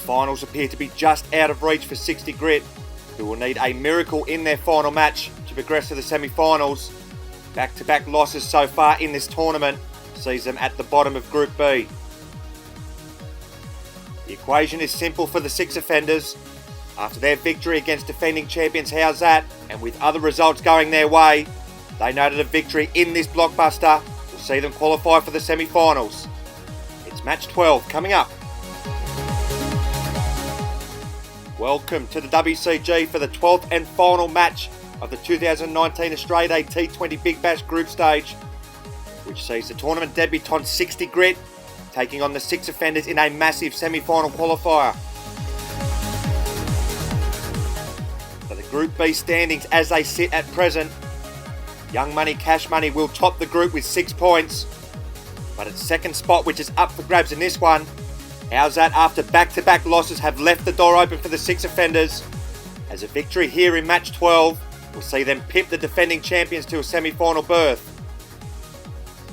finals appear to be just out of reach for 60 Grit, who will need a miracle in their final match to progress to the semi-finals. Back-to-back losses so far in this tournament sees them at the bottom of Group B. The equation is simple for the Six Offenders. After their victory against defending champions How's That, and with other results going their way, they know that a victory in this blockbuster will see them qualify for the semi-finals. It's match 12 coming up. Welcome to the WCG for the 12th and final match of the 2019 Australia Day T20 Big Bash Group Stage, which sees the tournament debutant 60 Grit taking on the Six Offenders in a massive semi-final qualifier. For the Group B standings as they sit at present, Young Money Cash Money will top the group with 6 points, but its second spot, which is up for grabs in this one, How's That, after back-to-back losses, have left the door open for the Six Offenders, as a victory here in match 12 will see them pip the defending champions to a semi-final berth.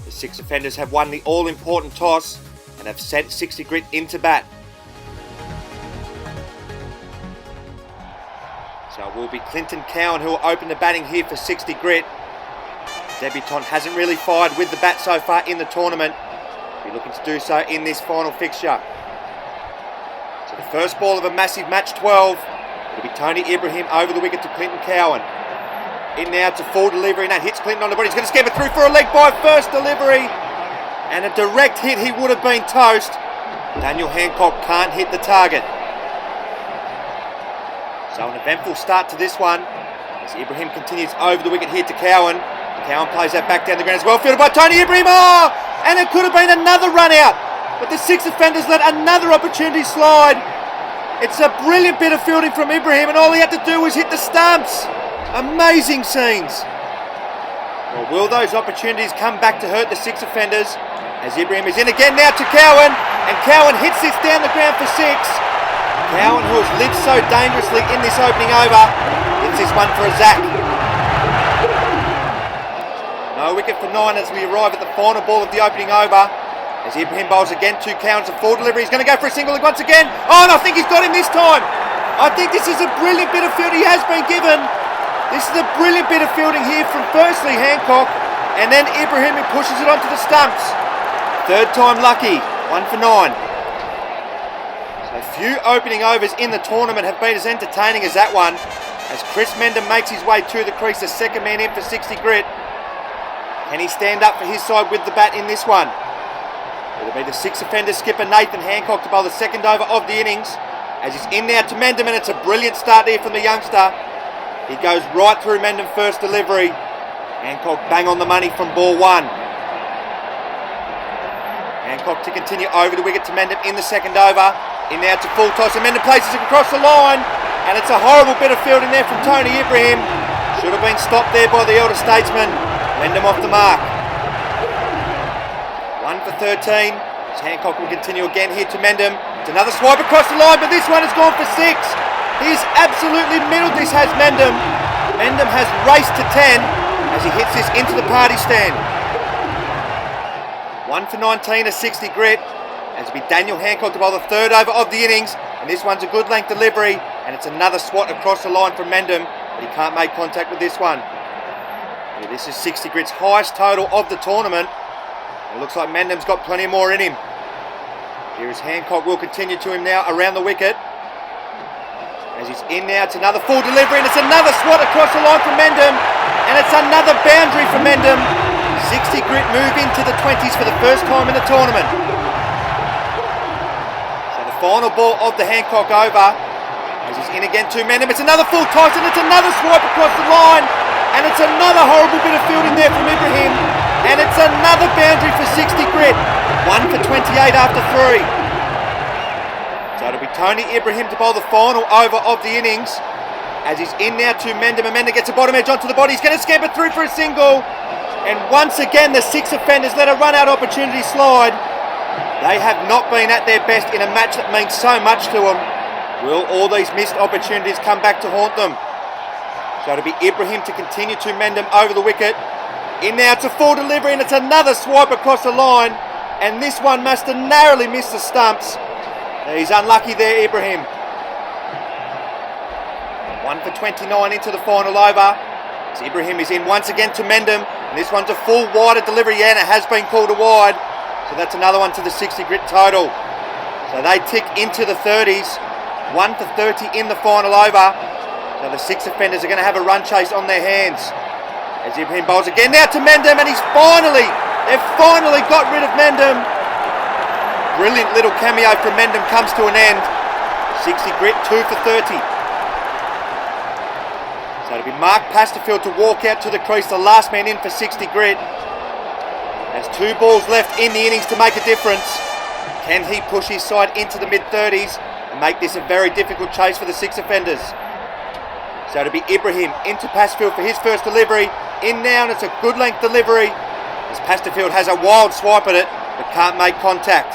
The Six Offenders have won the all-important toss and have sent 60 Grit into bat. So it will be Clinton Cowan who will open the batting here for 60 Grit. The debutant hasn't really fired with the bat so far in the tournament. He'll be looking to do so in this final fixture. So the first ball of a massive match 12. It'll be Tony Ibrahim over the wicket to Clinton Cowan. In now to full delivery, and that hits Clinton on the body. He's going to scamper through for a leg by first delivery. And a direct hit, he would have been toast. Daniel Hancock can't hit the target. So an eventful start to this one, as Ibrahim continues over the wicket here to Cowan. Cowan plays that back down the ground as well, fielded by Tony Ibrahim. Oh! And it could have been another run out, but the Six Offenders let another opportunity slide. It's a brilliant bit of fielding from Ibrahim, and all he had to do was hit the stumps. Amazing scenes. Well, will those opportunities come back to hurt the Six Offenders? As Ibrahim is in again now to Cowan, and Cowan hits this down the ground for 6. Cowan, who has lived so dangerously in this opening over, hits this one for a Zach. No wicket for 9 as we arrive at the final ball of the opening over. As Ibrahim bowls again to Cowan, a full delivery. He's going to go for a single once again. Oh, and I think he's got him this time. I think this is a brilliant bit of fielding he has been given. This is a brilliant bit of fielding here from firstly Hancock, and then Ibrahim, who pushes it onto the stumps. Third time lucky, 1 for 9. So few opening overs in the tournament have been as entertaining as that one, as Chris Mendham makes his way to the crease, the second man in for 60 Grit. Can he stand up for his side with the bat in this one? It'll be the Six Offender skipper Nathan Hancock to bowl the second over of the innings, as he's in now to Mendham, and it's a brilliant start there from the youngster. He goes right through Mendham first delivery. Hancock bang on the money from ball 1. Hancock to continue over the wicket to Mendham in the second over. In now to full toss, and Mendham places it across the line, and it's a horrible bit of fielding there from Tony Ibrahim. Should have been stopped there by the elder statesman. Mendham off the mark. 1 for 13. As Hancock will continue again here to Mendham. It's another swipe across the line, but this one has gone for 6. He's absolutely middled this, has Mendham. Mendham has raced to 10 as he hits this into the party stand. 1 for 19, a 60 Grit. As it'll be Daniel Hancock to bowl the third over of the innings, and this one's a good length delivery, and it's another swat across the line from Mendham, but he can't make contact with this one. Yeah, this is 60 Grit's highest total of the tournament. It looks like Mendham's got plenty more in him. Here is Hancock, will continue to him now around the wicket. As he's in now, it's another full delivery, and it's another swat across the line from Mendham, and it's another boundary for Mendham. 60 Grit move into the 20s for the first time in the tournament. So the final ball of the Hancock over, as he's in again to Mendham. It's another full toss, and it's another swipe across the line, and it's another horrible bit of fielding there from Ibrahim, and it's another boundary for 60 Grit. 1 for 28 after 3. So it'll be Tony Ibrahim to bowl the final over of the innings, as he's in now to Mendham, and Mendham gets a bottom edge onto the body. He's going to scamper through for a single, and once again the Six Offenders let a run out opportunity slide. They have not been at their best in a match that means so much to them. Will all these missed opportunities come back to haunt them? So it'll be Ibrahim to continue to Mendham over the wicket. In now to full delivery, and it's another swipe across the line, and this one must have narrowly missed the stumps. He's unlucky there, Ibrahim. 1 for 29 into the final over. As Ibrahim is in once again to Mendham. And this one's a full wider delivery, and it has been called a wide. So that's another one to the 60 grit total. So they tick into the 30s. 1 for 30 in the final over. So the six offenders are going to have a run chase on their hands. As Ibrahim bowls again now to Mendham, and they've finally got rid of Mendham. Brilliant little cameo from Mendham comes to an end. 60 grit, 2 for 30. So it'll be Mark Pasterfield to walk out to the crease, the last man in for 60 grit. There's 2 balls left in the innings to make a difference. Can he push his side into the mid-30s and make this a very difficult chase for the six offenders? So it'll be Ibrahim into Pasterfield for his first delivery. In now, and it's a good length delivery. As Pasterfield has a wild swipe at it, but can't make contact.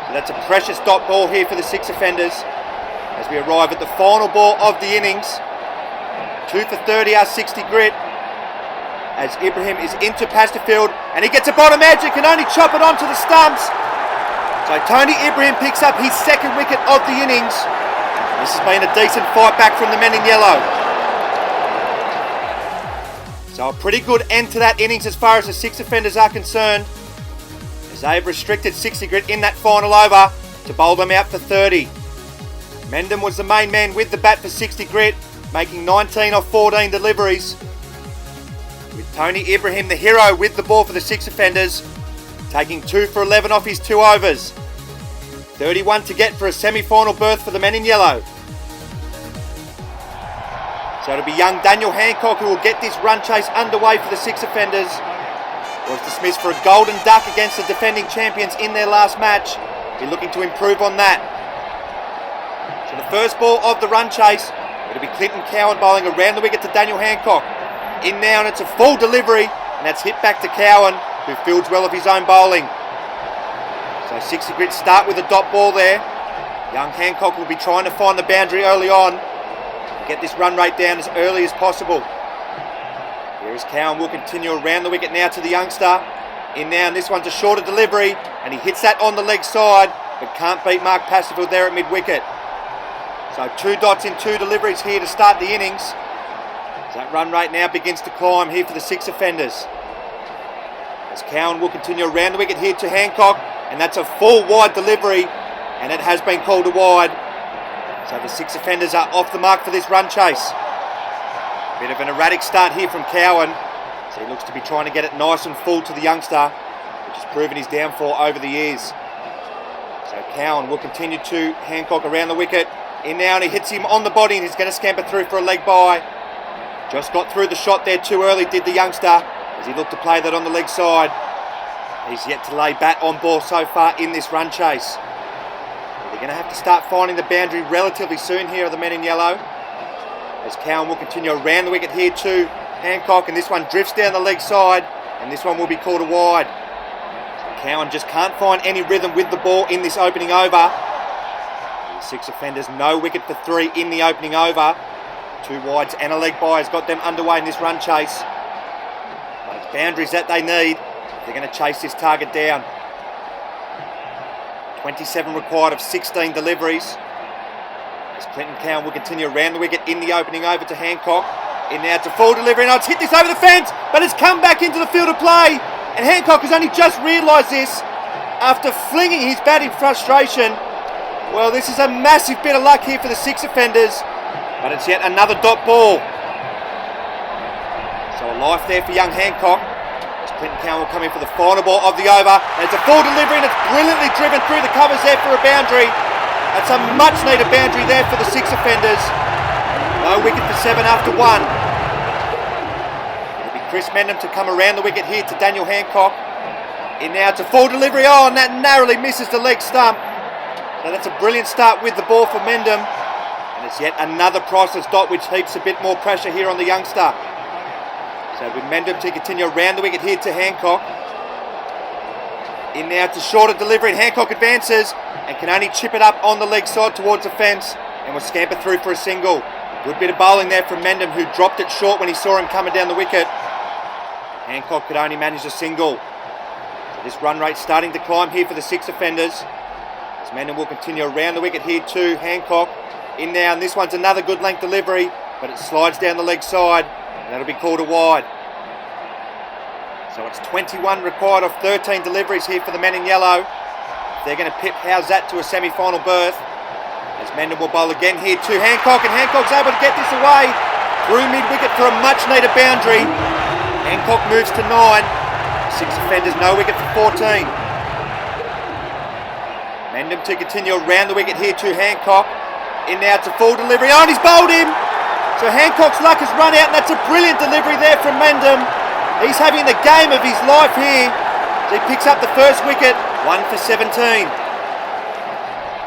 So that's a precious dot ball here for the six offenders. As we arrive at the final ball of the innings. 2 for 30, our 60 grit. As Ibrahim is into Pasterfield, and he gets a bottom edge and can only chop it onto the stumps. So Tony Ibrahim picks up his second wicket of the innings. This has been a decent fight back from the men in yellow. So a pretty good end to that innings as far as the six offenders are concerned, as they've restricted 60 grit in that final over to bowl them out for 30. Mendham was the main man with the bat for 60 grit, making 19 off 14 deliveries. With Tony Ibrahim the hero with the ball for the six offenders, taking 2 for 11 off his 2 overs. 31 to get for a semi-final berth for the men in yellow. So it'll be young Daniel Hancock who will get this run chase underway for the six offenders. Was dismissed for a golden duck against the defending champions in their last match. Be looking to improve on that. So the first ball of the run chase, it'll be Clinton Cowan bowling around the wicket to Daniel Hancock. In now, and it's a full delivery, and that's hit back to Cowan, who fields well of his own bowling. So 60 grit start with a dot ball there. Young Hancock will be trying to find the boundary early on, get this run rate down as early as possible. Here is Cowan, will continue around the wicket now to the youngster. In now, and this one's a shorter delivery, and he hits that on the leg side, but can't beat Mark Pasterfield there at mid-wicket. So 2 dots in 2 deliveries here to start the innings. So that run rate now begins to climb here for the six offenders. As Cowan will continue around the wicket here to Hancock, and that's a full wide delivery, and it has been called a wide. So the six offenders are off the mark for this run chase. Bit of an erratic start here from Cowan, so he looks to be trying to get it nice and full to the youngster, which has proven his downfall over the years. So Cowan will continue to Hancock around the wicket. In now, and he hits him on the body, and he's going to scamper through for a leg bye. Just got through the shot there too early, did the youngster, as he looked to play that on the leg side. He's yet to lay bat on ball so far in this run chase. They're going to have to start finding the boundary relatively soon here are the men in yellow. As Cowan will continue around the wicket here to Hancock, and this one drifts down the leg side, and this one will be called a wide. So Cowan just can't find any rhythm with the ball in this opening over. The six offenders, no wicket for 3 in the opening over. 2 wides and a leg bye has got them underway in this run chase. But it's boundaries that they need. They're going to chase this target down. 27 required of 16 deliveries. As Clinton Cowan will continue around the wicket in the opening over to Hancock. In now to full delivery, and it's hit this over the fence, but it's come back into the field of play. And Hancock has only just realised this after flinging his bat in frustration. Well, this is a massive bit of luck here for the six offenders, but it's yet another dot ball. So a life there for young Hancock. Clinton Cowan will come in for the final ball of the over. And it's a full delivery, and it's brilliantly driven through the covers there for a boundary. That's a much needed boundary there for the six offenders. No wicket for 7 after 1. It'll be Chris Mendham to come around the wicket here to Daniel Hancock. In now to full delivery. Oh, and that narrowly misses the leg stump. So that's a brilliant start with the ball for Mendham. And it's yet another priceless dot which heaps a bit more pressure here on the youngster. So with Mendham to continue around the wicket here to Hancock. In now to shorter delivery, and Hancock advances and can only chip it up on the leg side towards the fence and will scamper through for a single. Good bit of bowling there from Mendham, who dropped it short when he saw him coming down the wicket. Hancock could only manage a single. So this run rate starting to climb here for the six offenders. As Mendham will continue around the wicket here to Hancock. In now, and this one's another good length delivery, but it slides down the leg side, and that'll be called a wide. So it's 21 required of 13 deliveries here for the men in yellow. They're going to pip How's That to a semi-final berth. As Mendham will bowl again here to Hancock, and Hancock's able to get this away through mid-wicket for a much-needed boundary. Hancock moves to 9. 6 offenders, no wicket for 14. Mendham to continue around the wicket here to Hancock. In now to full delivery. Oh, and he's bowled him! So Hancock's luck has run out, and that's a brilliant delivery there from Mendham. He's having the game of his life here. So he picks up the first wicket, 1 for 17.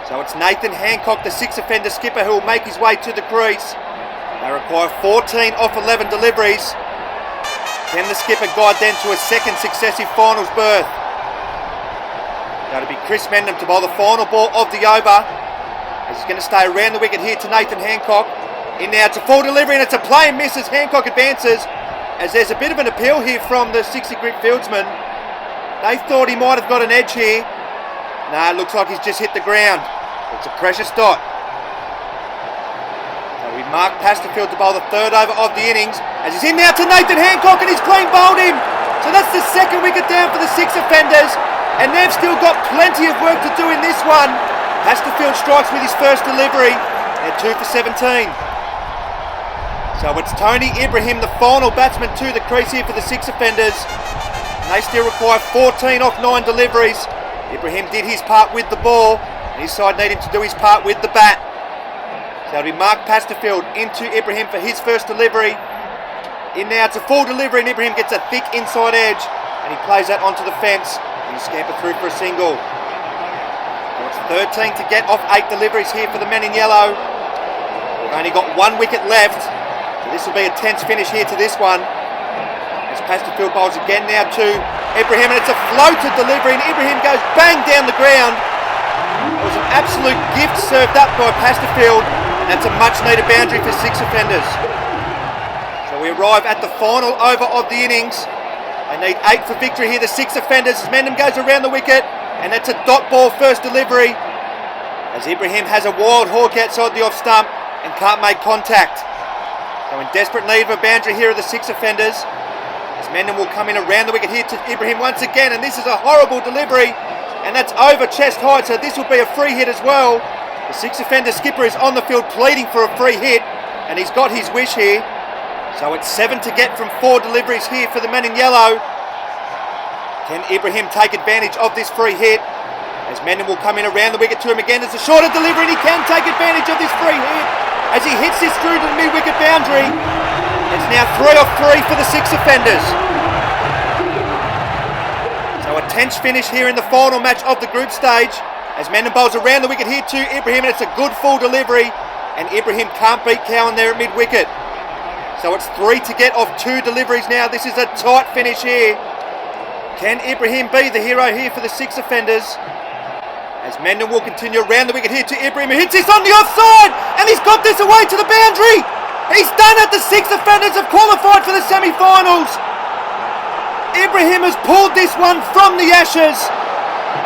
So it's Nathan Hancock, the 6 offender skipper, who will make his way to the crease. They require 14 off 11 deliveries. Can the skipper guide them to a second successive finals berth? That'll be Chris Mendham to bowl the final ball of the over. As he's going to stay around the wicket here to Nathan Hancock. In now to full delivery, and it's a play and miss as Hancock advances. As there's a bit of an appeal here from the 60 grip fieldsman. They thought he might have got an edge here. No, it looks like he's just hit the ground. It's a precious dot. So we mark Pasterfield to bowl the third over of the innings. As he's in now to Nathan Hancock, and he's clean bowled him. So that's the second wicket down for the 6 offenders. And they've still got plenty of work to do in this one. Pasterfield strikes with his first delivery. They're 2 for 17. So it's Tony Ibrahim, the final batsman, to the crease here for the 6 offenders. And they still require 14 off 9 deliveries. Ibrahim did his part with the ball, and his side need him to do his part with the bat. So it'll be Mark Pasterfield into Ibrahim for his first delivery. In now to full delivery, and Ibrahim gets a thick inside edge, and he plays that onto the fence, and he scamper through for a single. So it's 13 to get off 8 deliveries here for the men in yellow. We've only got 1 wicket left. This will be a tense finish here to this one. As Pasterfield bowls again now to Ibrahim, and it's a floated delivery, and Ibrahim goes bang down the ground. It was an absolute gift served up by Pasterfield, and that's a much needed boundary for 6 offenders. So we arrive at the final over of the innings. They need 8 for victory here, the 6 offenders, as Mendham goes around the wicket, and that's a dot ball first delivery. As Ibrahim has a wild hawk outside the off stump and can't make contact. So in desperate need of a boundary here are the 6 offenders. As Mendham will come in around the wicket here to Ibrahim once again, and this is a horrible delivery, and that's over chest height, so this will be a free hit as well. The 6 offender skipper is on the field pleading for a free hit, and he's got his wish here. So it's 7 to get from 4 deliveries here for the men in yellow. Can Ibrahim take advantage of this free hit? As Mendham will come in around the wicket to him again, there's a shorter delivery, and he can take advantage of this free hit. As he hits this through to the mid-wicket boundary, it's now 3 off 3 for the 6 offenders. So a tense finish here in the final match of the group stage. As Mendham bowls around the wicket here to Ibrahim, and it's a good full delivery, and Ibrahim can't beat Cowan there at mid-wicket. So it's 3 to get off 2 deliveries now. This is a tight finish here. Can Ibrahim be the hero here for the 6 offenders? As Mendham will continue around the wicket here to Ibrahim, who hits this on the offside, and he's got this away to the boundary. He's done it. The 6 offenders have qualified for the semi-finals. Ibrahim has pulled this one from the ashes,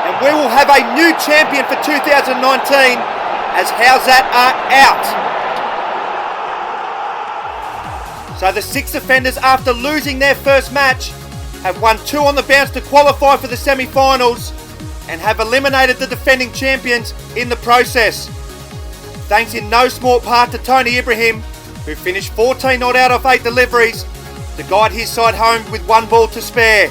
and we will have a new champion for 2019 as How's That are out. So the 6 offenders, after losing their first match, have won 2 on the bounce to qualify for the semi-finals, and have eliminated the defending champions in the process. Thanks in no small part to Tony Ibrahim, who finished 14 not out of 8 deliveries to guide his side home with 1 ball to spare.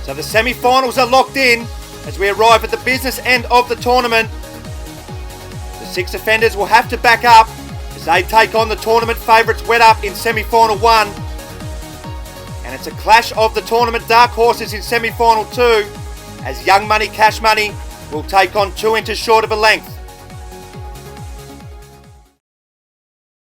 So the semi-finals are locked in as we arrive at the business end of the tournament. The 6 offenders will have to back up as they take on the tournament favourites Wetup in semi-final 1. And it's a clash of the tournament dark horses in semi-final 2 as Young Money Cash Money will take on 2 inches short of a length.